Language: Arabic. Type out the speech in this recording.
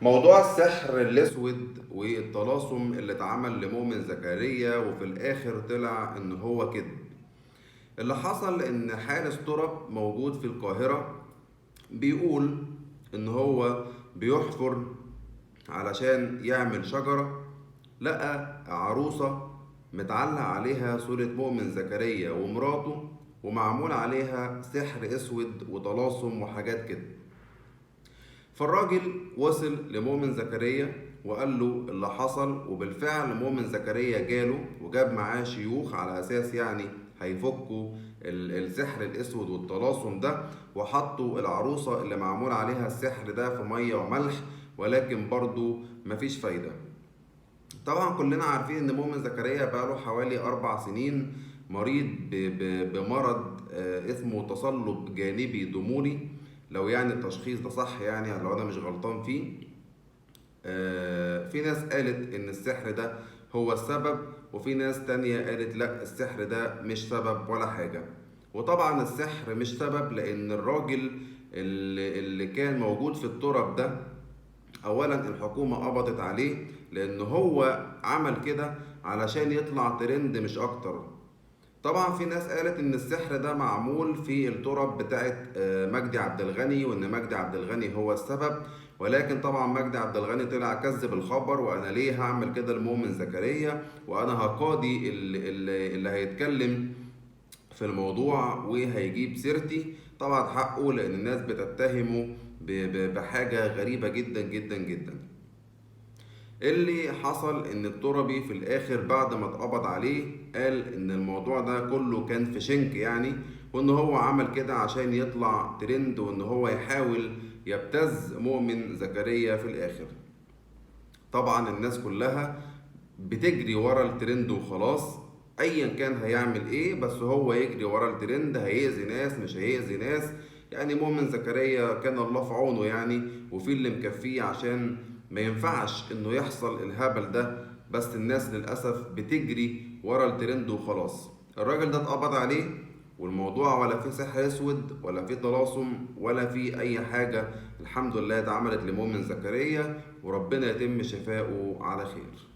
موضوع السحر الاسود والطلاسم اللي اتعمل لمؤمن زكريا وفي الاخر طلع ان هو كذب. اللي حصل ان حارس ترب موجود في القاهرة بيقول ان هو بيحفر علشان يعمل شجرة، لقى عروسة متعلق عليها صورة مؤمن زكريا ومراته، ومعمول عليها سحر اسود وطلاسم وحاجات كده. فالراجل وصل لمؤمن زكريا وقال له اللي حصل، وبالفعل مؤمن زكريا جاله وجاب معاه شيوخ على اساس يعني هيفكوا السحر الاسود والطلاسم ده، وحطوا العروسة اللي معمول عليها السحر ده في مية وملح، ولكن برضو مفيش فايدة. طبعا كلنا عارفين ان مؤمن زكريا بقاله حوالي 4 سنين مريض بمرض اسمه تصلب جانبي ضموري، لو يعني التشخيص ده صح، يعني لو انا مش غلطان فيه. في ناس قالت ان السحر ده هو السبب، وفي ناس تانية قالت لا، السحر ده مش سبب ولا حاجة. وطبعا السحر مش سبب، لان الراجل اللي كان موجود في التراب ده، اولا الحكومة قبضت عليه لان هو عمل كده علشان يطلع ترند مش اكتر. طبعا في ناس قالت ان السحر ده معمول في التراب بتاعت مجدي عبد الغني، وان مجدي عبد الغني هو السبب، ولكن طبعا مجدي عبد الغني طلع كذب الخبر، وانا ليه هعمل كده لمؤمن زكريا، وانا هقاضي اللي هيتكلم في الموضوع وهيجيب سيرتي. طبعا حقه، لان الناس بتتهمه بحاجة غريبة جدا جدا جدا. اللي حصل ان التربي في الاخر بعد ما اتقبض عليه قال ان الموضوع ده كله كان في شنك يعني، وان هو عمل كده عشان يطلع ترند، وان هو يحاول يبتز مؤمن زكريا في الاخر. طبعا الناس كلها بتجري ورا الترند وخلاص، ايا كان هيعمل ايه بس هو يجري ورا الترند، هيأذي ناس مش هيأذي ناس. يعني مؤمن زكريا كان الله في عونه يعني، وفي اللي مكفيه عشان ما ينفعش انه يحصل الهبل ده، بس الناس للأسف بتجري ورا الترند وخلاص. الراجل ده اتقبض عليه، والموضوع ولا فيه سحر اسود ولا فيه طلاسم ولا فيه اي حاجة. الحمد لله اتعملت لمؤمن زكريا، وربنا يتم شفاؤه على خير.